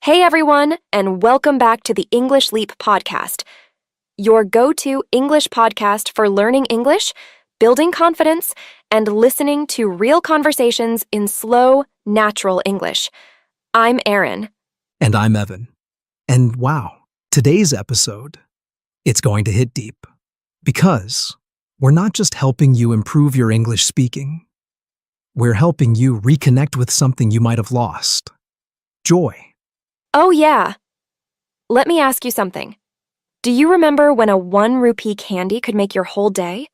Hey everyone, and welcome back to the English Leap podcast, your go-to English podcast for learning English, building confidence, and listening to real conversations in slow, natural English. I'm Erin. And I'm Evan. And wow, today's episode, it's going to hit deep. Because we're not just helping you improve your English speaking, we're helping you reconnect with something you might have lost. Joy. Oh yeah. Let me ask you something. Do you remember when a 1 rupee candy could make your whole day?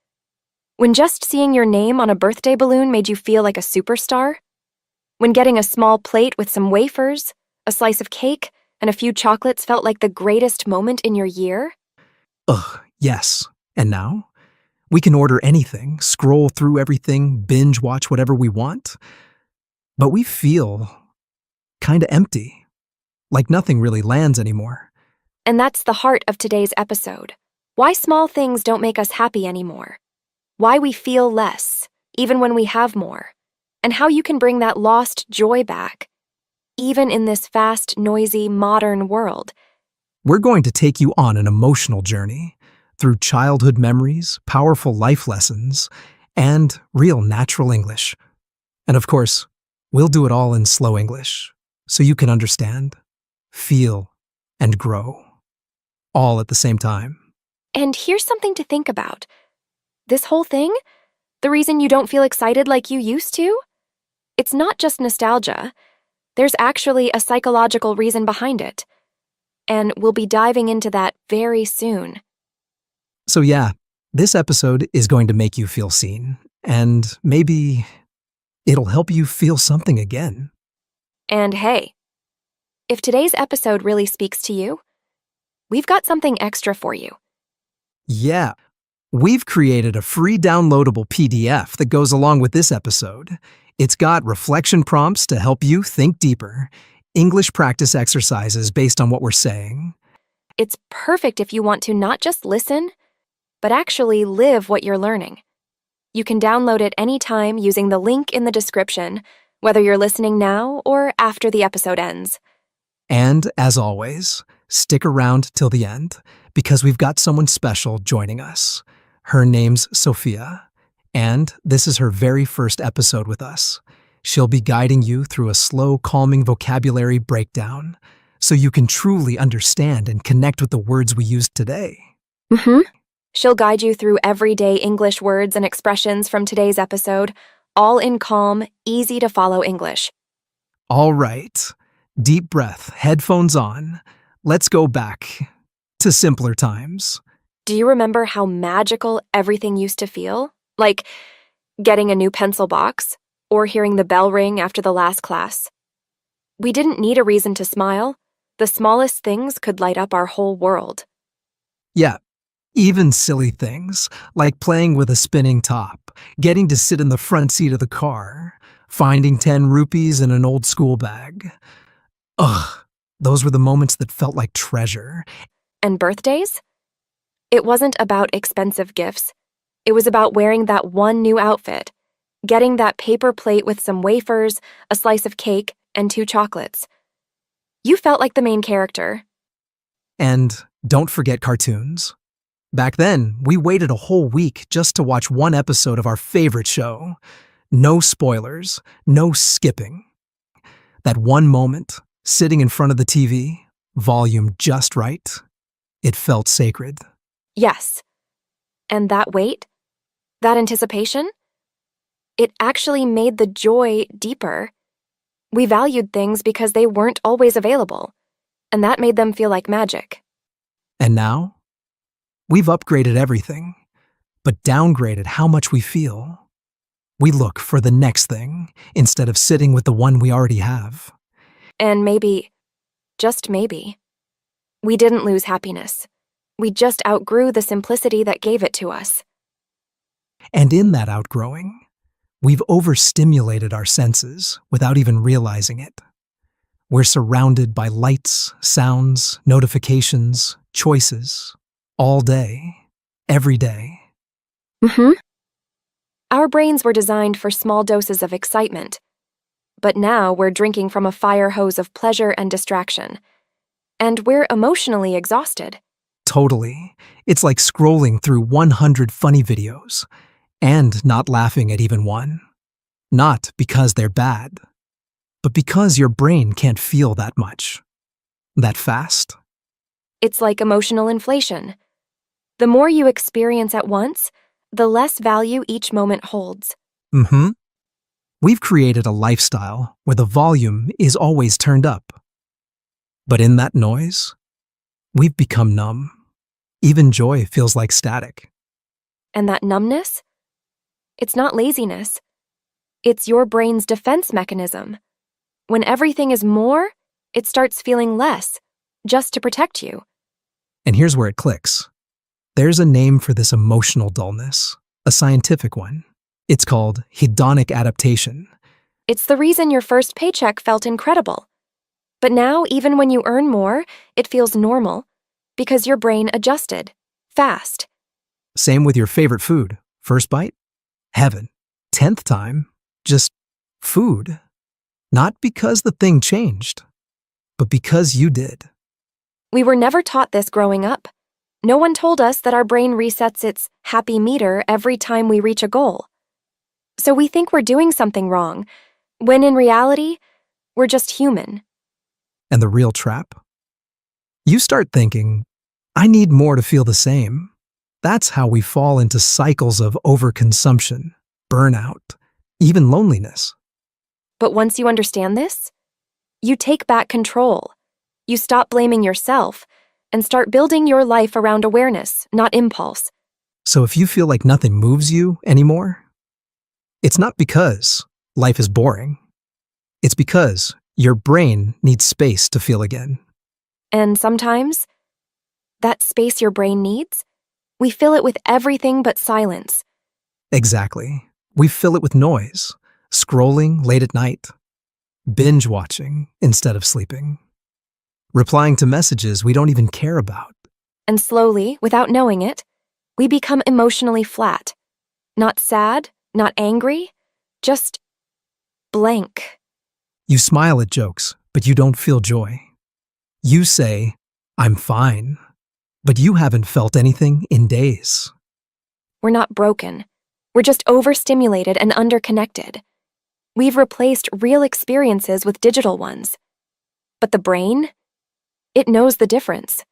When just seeing your name on a birthday balloon made you feel like a superstar? When getting a small plate with some wafers, a slice of cake, and a few chocolates felt like the greatest moment in your year? Ugh, yes. And now? We can order anything, scroll through everything, binge watch whatever we want. But we feel kinda empty. Like nothing really lands anymore. And that's the heart of today's episode. Why small things don't make us happy anymore. Why we feel less, even when we have more. And how you can bring that lost joy back, even in this fast, noisy, modern world. We're going to take you on an emotional journey through childhood memories, powerful life lessons, and real natural English. And of course, we'll do it all in slow English, so you can understand, feel, and grow, all at the same time. And here's something to think about. This whole thing, the reason you don't feel excited like you used to, it's not just nostalgia. There's actually a psychological reason behind it. And we'll be diving into that very soon. So yeah, this episode is going to make you feel seen, and maybe it'll help you feel something again. And hey, if today's episode really speaks to you, we've got something extra for you. Yeah, we've created a free downloadable PDF that goes along with this episode. It's got reflection prompts to help you think deeper, English practice exercises based on what we're saying. It's perfect if you want to not just listen, but actually live what you're learning. You can download it anytime using the link in the description, whether you're listening now or after the episode ends. And, as always, stick around till the end, because we've got someone special joining us. Her name's Sophia, and this is her very first episode with us. She'll be guiding you through a slow, calming vocabulary breakdown, so you can truly understand and connect with the words we used today. She'll guide you through everyday English words and expressions from today's episode, all in calm, easy-to-follow English. All right. Deep breath, headphones on. Let's go back to simpler times. Do you remember how magical everything used to feel? Like getting a new pencil box or hearing the bell ring after the last class? We didn't need a reason to smile. The smallest things could light up our whole world. Yeah, even silly things like playing with a spinning top, getting to sit in the front seat of the car, finding 10 rupees in an old school bag. Ugh, those were the moments that felt like treasure. And birthdays? It wasn't about expensive gifts. It was about wearing that one new outfit, getting that paper plate with some wafers, a slice of cake, and 2 chocolates. You felt like the main character. And don't forget cartoons. Back then, we waited a whole week just to watch one episode of our favorite show. No spoilers, no skipping. That one moment, sitting in front of the TV, volume just right, it felt sacred. Yes. And that wait, that anticipation, it actually made the joy deeper. We valued things because they weren't always available, and that made them feel like magic. And now, we've upgraded everything, but downgraded how much we feel. We look for the next thing instead of sitting with the one we already have. And maybe, just maybe, we didn't lose happiness. We just outgrew the simplicity that gave it to us. And in that outgrowing, we've overstimulated our senses without even realizing it. We're surrounded by lights, sounds, notifications, choices, all day, every day. Our brains were designed for small doses of excitement. but now we're drinking from a fire hose of pleasure and distraction. And we're emotionally exhausted. Totally. It's like scrolling through 100 funny videos and not laughing at even one. Not because they're bad, but because your brain can't feel that much. That fast. It's like emotional inflation. The more you experience at once, the less value each moment holds. Mm-hmm. We've created a lifestyle where the volume is always turned up. But in that noise, we've become numb. Even joy feels like static. And that numbness? It's not laziness. It's your brain's defense mechanism. When everything is more, it starts feeling less, just to protect you. And here's where it clicks. There's a name for this emotional dullness, a scientific one. It's called hedonic adaptation. It's the reason your first paycheck felt incredible. But now, even when you earn more, it feels normal, because your brain adjusted, fast. Same with your favorite food. First bite? Heaven. 10th time? Just food. Not because the thing changed, but because you did. We were never taught this growing up. No one told us that our brain resets its happy meter every time we reach a goal. So we think we're doing something wrong, when in reality, we're just human. And the real trap? You start thinking, I need more to feel the same. That's how we fall into cycles of overconsumption, burnout, even loneliness. But once you understand this, you take back control. You stop blaming yourself and start building your life around awareness, not impulse. So if you feel like nothing moves you anymore, it's not because life is boring. It's because your brain needs space to feel again. And sometimes, that space your brain needs, we fill it with everything but silence. Exactly. We fill it with noise, scrolling late at night, binge watching instead of sleeping, replying to messages we don't even care about. And slowly, without knowing it, we become emotionally flat. Not sad, not angry, just blank. You smile at jokes, but you don't feel joy. You say, I'm fine, but you haven't felt anything in days. We're not broken. We're just overstimulated and underconnected. We've replaced real experiences with digital ones. But the brain? It knows the difference.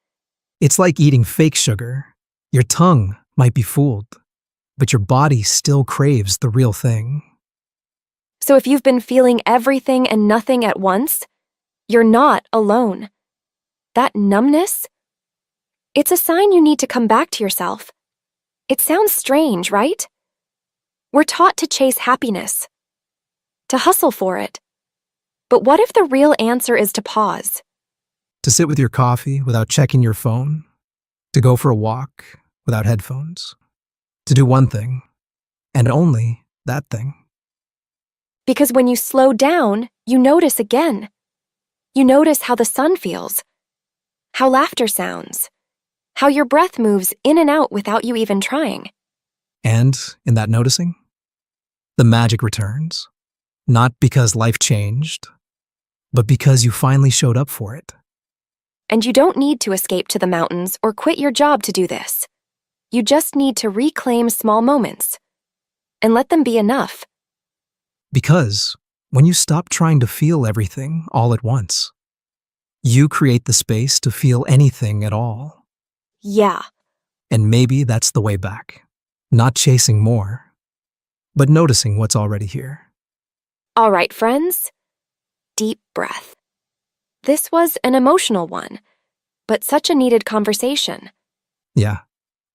It's like eating fake sugar. Your tongue might be fooled, but your body still craves the real thing. So if you've been feeling everything and nothing at once, you're not alone. That numbness? It's a sign you need to come back to yourself. It sounds strange, right? We're taught to chase happiness, to hustle for it. But what if the real answer is to pause? To sit with your coffee without checking your phone, to go for a walk without headphones, to do one thing, and only that thing. Because when you slow down, you notice again. You notice how the sun feels, how laughter sounds, how your breath moves in and out without you even trying. And in that noticing, the magic returns, not because life changed, but because you finally showed up for it. And you don't need to escape to the mountains or quit your job to do this. You just need to reclaim small moments and let them be enough. Because when you stop trying to feel everything all at once, you create the space to feel anything at all. Yeah. And maybe that's the way back. Not chasing more, but noticing what's already here. All right, friends. Deep breath. This was an emotional one, but such a needed conversation. Yeah.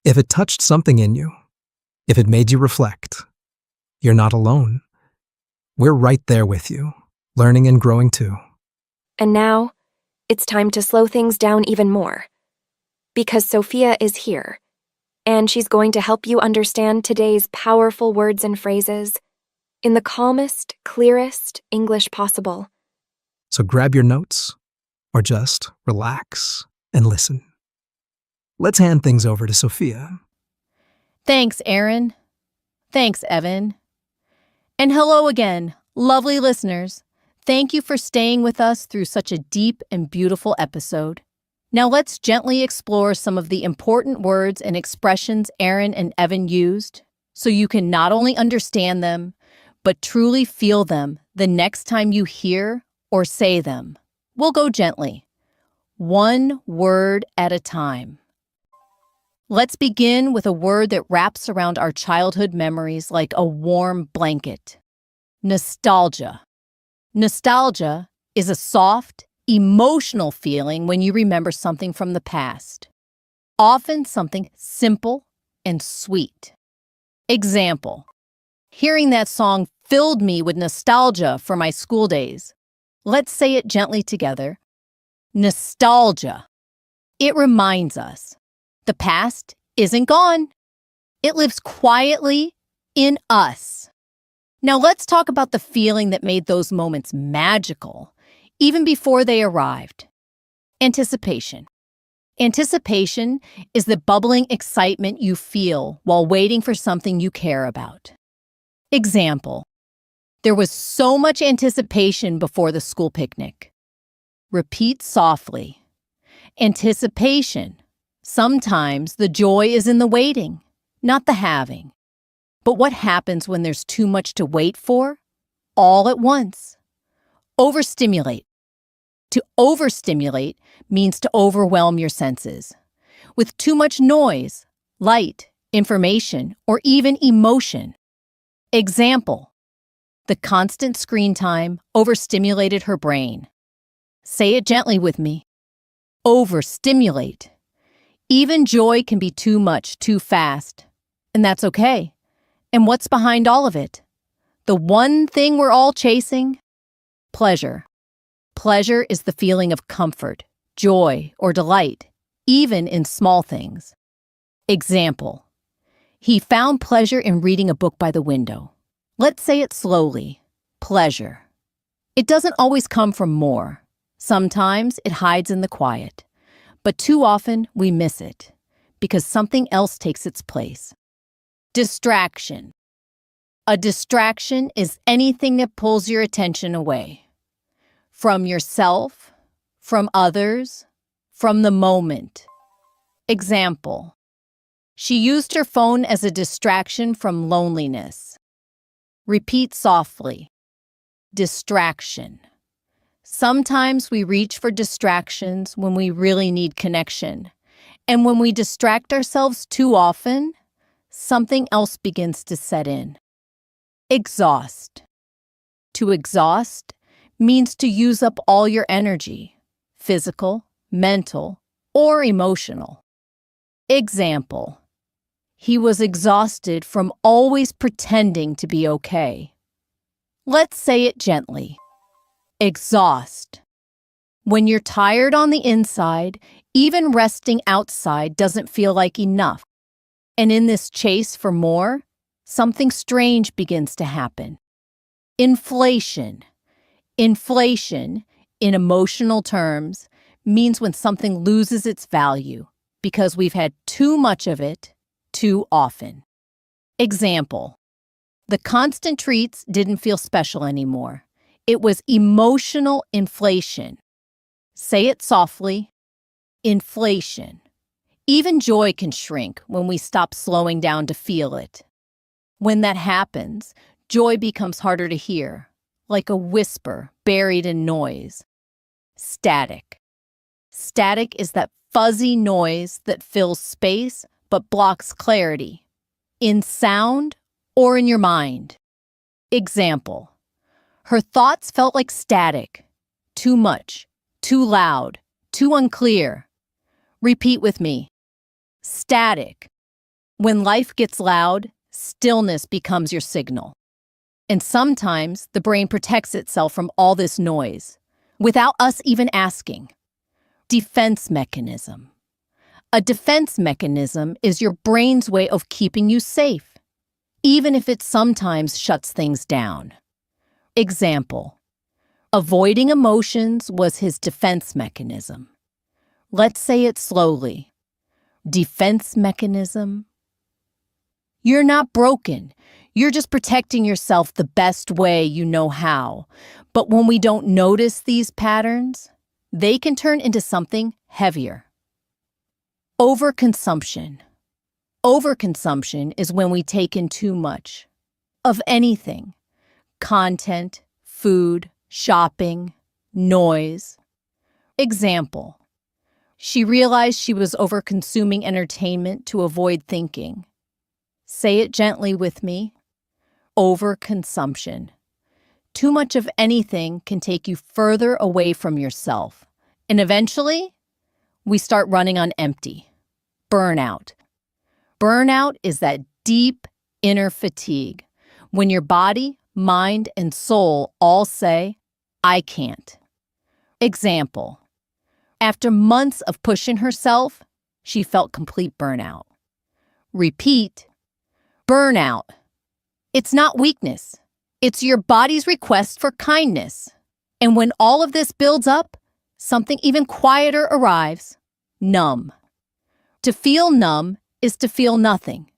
If it touched something in you, if it made you reflect, you're not alone. We're right there with you, learning and growing too. And now, it's time to slow things down even more. Because Sophia is here, and she's going to help you understand today's powerful words and phrases in the calmest, clearest English possible. So grab your notes, or just relax and listen. Let's hand things over to Sophia. Thanks, Aaron. Thanks, Evan. And hello again, lovely listeners. Thank you for staying with us through such a deep and beautiful episode. Now let's gently explore some of the important words and expressions Aaron and Evan used so you can not only understand them, but truly feel them the next time you hear or say them. We'll go gently, one word at a time. Let's begin with a word that wraps around our childhood memories like a warm blanket. Nostalgia. Nostalgia is a soft, emotional feeling when you remember something from the past. Often something simple and sweet. Example: hearing that song filled me with nostalgia for my school days. Let's say it gently together. Nostalgia. It reminds us the past isn't gone. It lives quietly in us. Now let's talk about the feeling that made those moments magical, even before they arrived. Anticipation. Anticipation is the bubbling excitement you feel while waiting for something you care about. Example: there was so much anticipation before the school picnic. Repeat softly. Anticipation. Sometimes the joy is in the waiting, not the having. But what happens when there's too much to wait for? All at once. Overstimulate. To overstimulate means to overwhelm your senses. With too much noise, light, information, or even emotion. Example: the constant screen time overstimulated her brain. Say it gently with me. Overstimulate. Even joy can be too much, too fast. And that's okay. And what's behind all of it? The one thing we're all chasing? Pleasure. Pleasure is the feeling of comfort, joy, or delight, even in small things. Example: he found pleasure in reading a book by the window. Let's say it slowly. Pleasure. It doesn't always come from more. Sometimes it hides in the quiet. But too often we miss it because something else takes its place. Distraction. A distraction is anything that pulls your attention away. From yourself, from others, from the moment. Example: she used her phone as a distraction from loneliness. Repeat softly. Distraction. Sometimes we reach for distractions when we really need connection. And when we distract ourselves too often, something else begins to set in. Exhaust. To exhaust means to use up all your energy, physical, mental, or emotional. Example: he was exhausted from always pretending to be okay. Let's say it gently. Exhaust. When you're tired on the inside, even resting outside doesn't feel like enough. And in this chase for more, something strange begins to happen. Inflation. Inflation, in emotional terms, means when something loses its value because we've had too much of it too often. Example: the constant treats didn't feel special anymore. It was emotional inflation. Say it softly. Inflation. Even joy can shrink when we stop slowing down to feel it. When that happens, joy becomes harder to hear, like a whisper buried in noise. Static. Static is that fuzzy noise that fills space but blocks clarity, in sound or in your mind. Example: her thoughts felt like static, too much, too loud, too unclear. Repeat with me. Static. When life gets loud, stillness becomes your signal. And sometimes the brain protects itself from all this noise, without us even asking. Defense mechanism. A defense mechanism is your brain's way of keeping you safe, even if it sometimes shuts things down. Example: avoiding emotions was his defense mechanism. Let's say it slowly. Defense mechanism. You're not broken. You're just protecting yourself the best way you know how. But when we don't notice these patterns, they can turn into something heavier. Overconsumption. Overconsumption is when we take in too much of anything: content, food, shopping, noise. Example: she realized she was overconsuming entertainment to avoid thinking. Say it gently with me. Overconsumption. Too much of anything can take you further away from yourself, and eventually, we start running on empty. Burnout. Burnout is that deep inner fatigue when your body, mind, and soul all say, "I can't." Example: after months of pushing herself, she felt complete burnout. Repeat: burnout. It's not weakness. It's your body's request for kindness. And when all of this builds up, something even quieter arrives: numb. To feel numb is to feel nothing.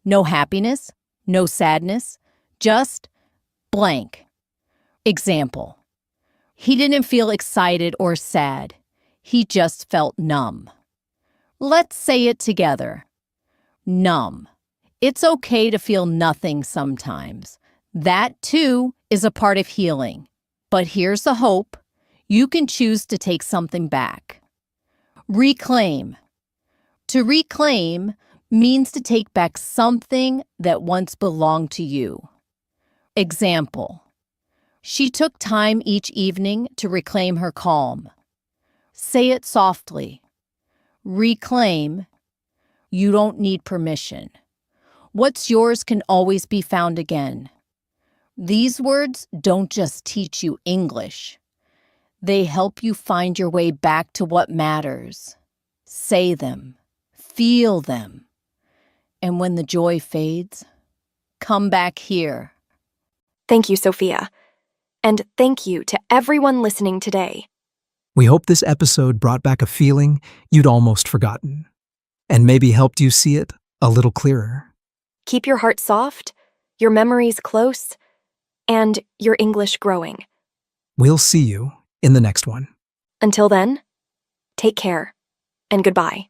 No happiness, no sadness, just blank. Example: he didn't feel excited or sad. He just felt numb. Let's say it together. Numb. It's okay to feel nothing sometimes. That, too, is a part of healing. But here's the hope. You can choose to take something back. Reclaim. To reclaim means to take back something that once belonged to you. Example: she took time each evening to reclaim her calm. Say it softly. Reclaim. You don't need permission. What's yours can always be found again. These words don't just teach you English. They help you find your way back to what matters. Say them. Feel them. And when the joy fades, come back here. Thank you, Sophia. And thank you to everyone listening today. We hope this episode brought back a feeling you'd almost forgotten, and maybe helped you see it a little clearer. Keep your heart soft, your memories close, and your English growing. We'll see you in the next one. Until then, take care and goodbye.